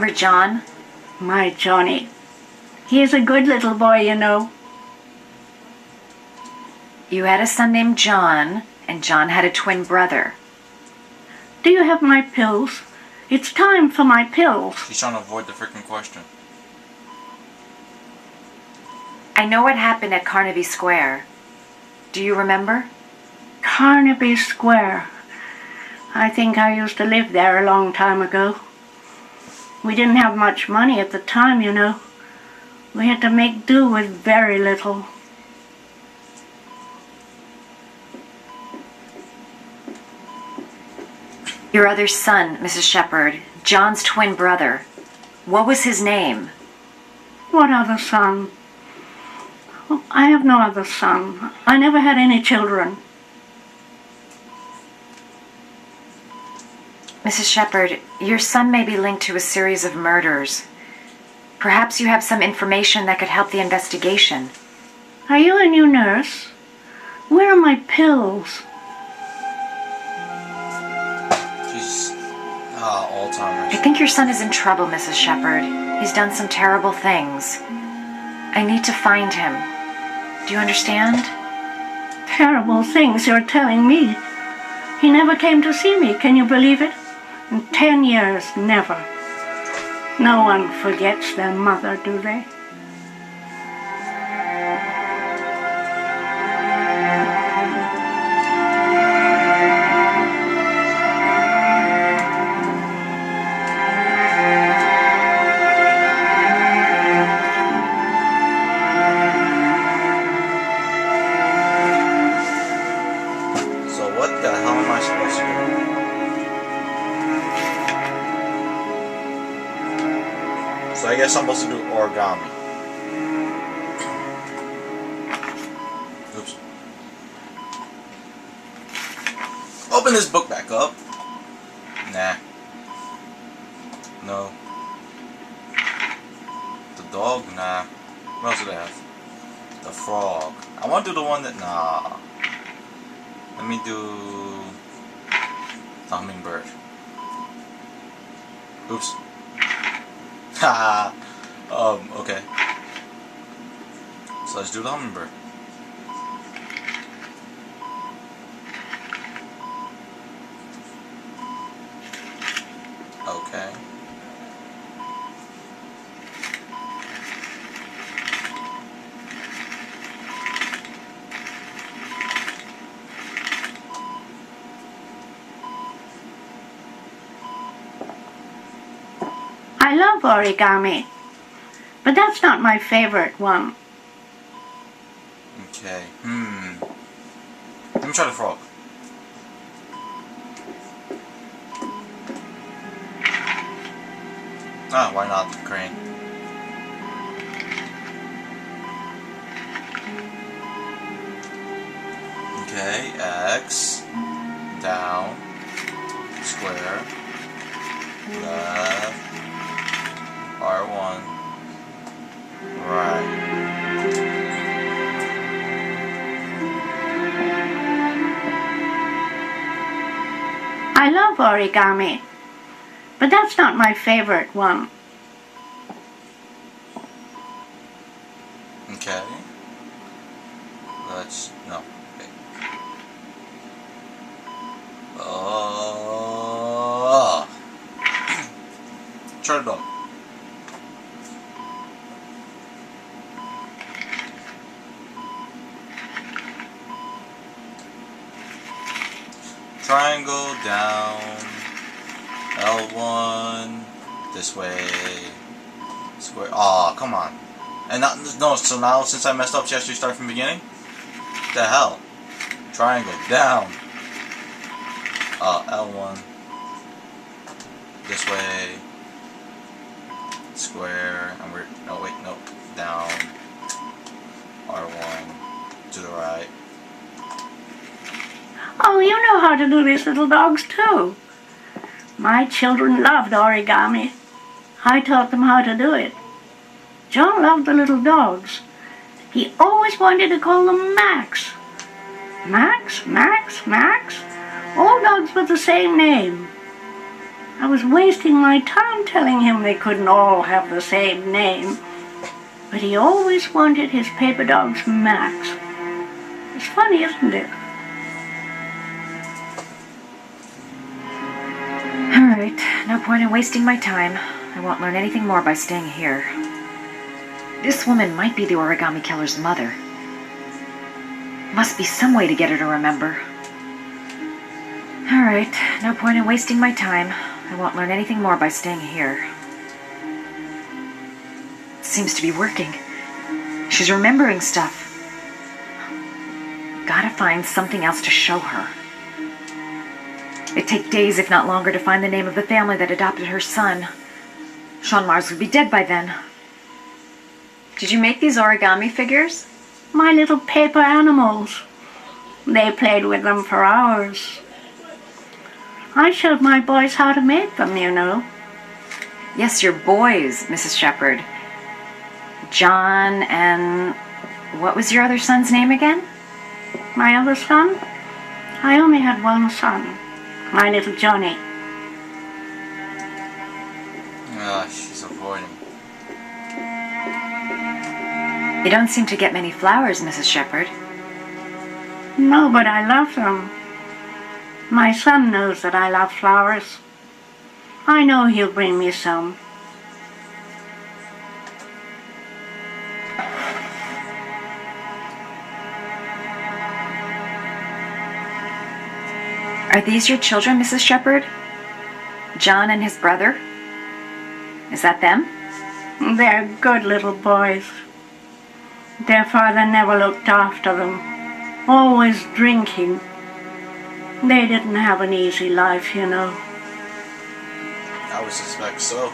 remember John? My Johnny. He is a good little boy, you know. You had a son named John, and John had a twin brother. Do you have my pills? It's time for my pills. She's trying to avoid the freaking question. I know what happened at Carnaby Square. Do you remember? Carnaby Square. I think I used to live there a long time ago. We didn't have much money at the time, you know. We had to make do with very little. Your other son, Mrs. Shepherd, John's twin brother. What was his name? What other son? Oh, I have no other son. I never had any children. Mrs. Shepherd, your son may be linked to a series of murders. Perhaps you have some information that could help the investigation. Are you a new nurse? Where are my pills? Alzheimer's. I think your son is in trouble, Mrs. Shepherd. He's done some terrible things. I need to find him. Do you understand? Terrible things you're telling me. He never came to see me, can you believe it? In 10 years, never. No one forgets their mother, do they? So I guess I'm supposed to do origami. Oops. Open this book back up. Nah. No. The dog? Nah. What else do they have? The frog. I want to do the one that... Nah. Let me do... the hummingbird. Oops. Okay. So let's do the hummingbird. Okay. I love origami, but that's not my favorite one. Okay. Let me try the frog. Ah, why not the crane? Okay, X, down, square, left, R1, right. I love origami, but that's not my favorite one. Okay. Let's... no. Okay. Try the dog. Triangle down, L1, this way, square. Aw, come on. And not, no, so now since I messed up, she has to start from the beginning? What the hell? Triangle down, L1, this way, square, and we're, no wait, nope, down, R1, to the right. Oh, you know how to do these little dogs too. My children loved origami. I taught them how to do it. John loved the little dogs. He always wanted to call them Max. Max, Max, Max. All dogs with the same name. I was wasting my time telling him they couldn't all have the same name. But he always wanted his paper dog's Max. It's funny, isn't it? Alright, no point in wasting my time. I won't learn anything more by staying here. This woman might be the origami killer's mother. Must be some way to get her to remember. Alright, no point in wasting my time. I won't learn anything more by staying here. It seems to be working. She's remembering stuff. Gotta find something else to show her. It'd take days, if not longer, to find the name of the family that adopted her son. Sean Mars would be dead by then. Did you make these origami figures? My little paper animals. They played with them for hours. I showed my boys how to make them, you know. Yes, your boys, Mrs. Shepherd. John and... what was your other son's name again? My other son? I only had one son. My little Johnny. Ah, she's avoiding. You don't seem to get many flowers, Mrs. Shepherd. No, but I love them. My son knows that I love flowers. I know he'll bring me some. Are these your children, Mrs. Shepherd? John and his brother? Is that them? They're good little boys. Their father never looked after them, always drinking. They didn't have an easy life, you know. I would suspect so.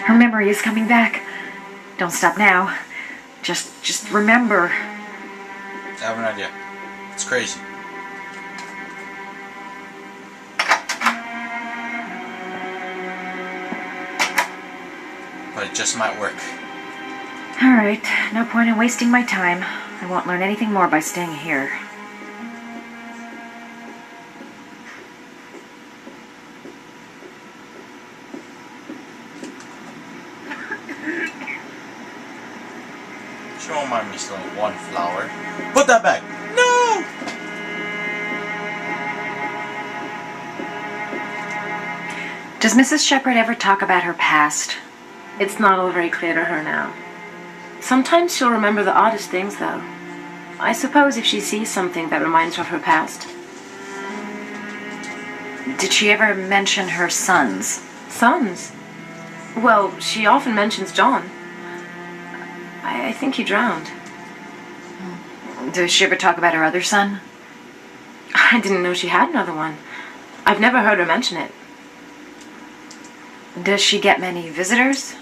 Her memory is coming back. Don't stop now. Just remember. I have an idea. It's crazy. But it just might work. Alright, no point in wasting my time. I won't learn anything more by staying here. She won't mind me stealing one flower. Put that back! No! Does Mrs. Shepherd ever talk about her past? It's not all very clear to her now. Sometimes she'll remember the oddest things, though. I suppose if she sees something that reminds her of her past. Did she ever mention her sons? Sons? Well, she often mentions John. I think he drowned. Does she ever talk about her other son? I didn't know she had another one. I've never heard her mention it. Does she get many visitors?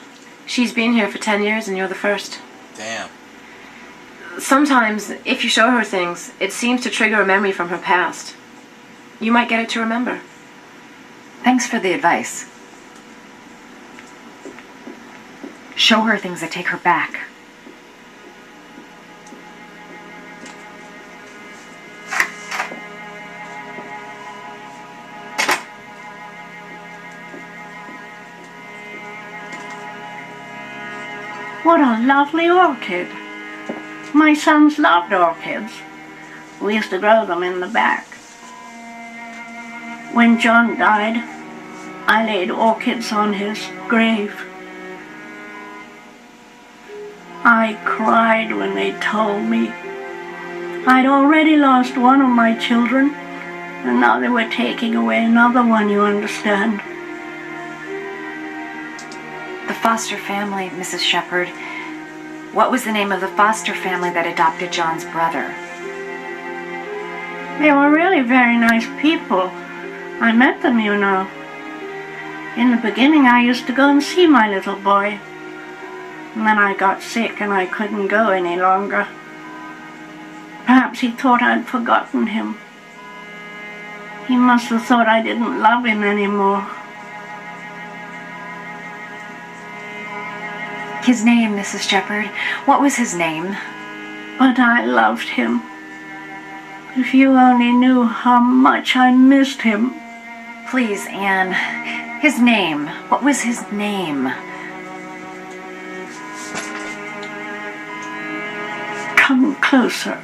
She's been here for 10 years and you're the first. Damn. Sometimes, if you show her things, it seems to trigger a memory from her past. You might get it to remember. Thanks for the advice. Show her things that take her back. What a lovely orchid. My sons loved orchids. We used to grow them in the back. When John died, I laid orchids on his grave. I cried when they told me I'd already lost one of my children, and now they were taking away another one, you understand. The foster family, Mrs. Shepherd. What was the name of the foster family that adopted John's brother? They were really very nice people. I met them, you know. In the beginning, I used to go and see my little boy. And then I got sick and I couldn't go any longer. Perhaps he thought I'd forgotten him. He must have thought I didn't love him anymore. His name, Mrs. Shepherd. What was his name? But I loved him. If you only knew how much I missed him. Please, Anne. His name. What was his name? Come closer.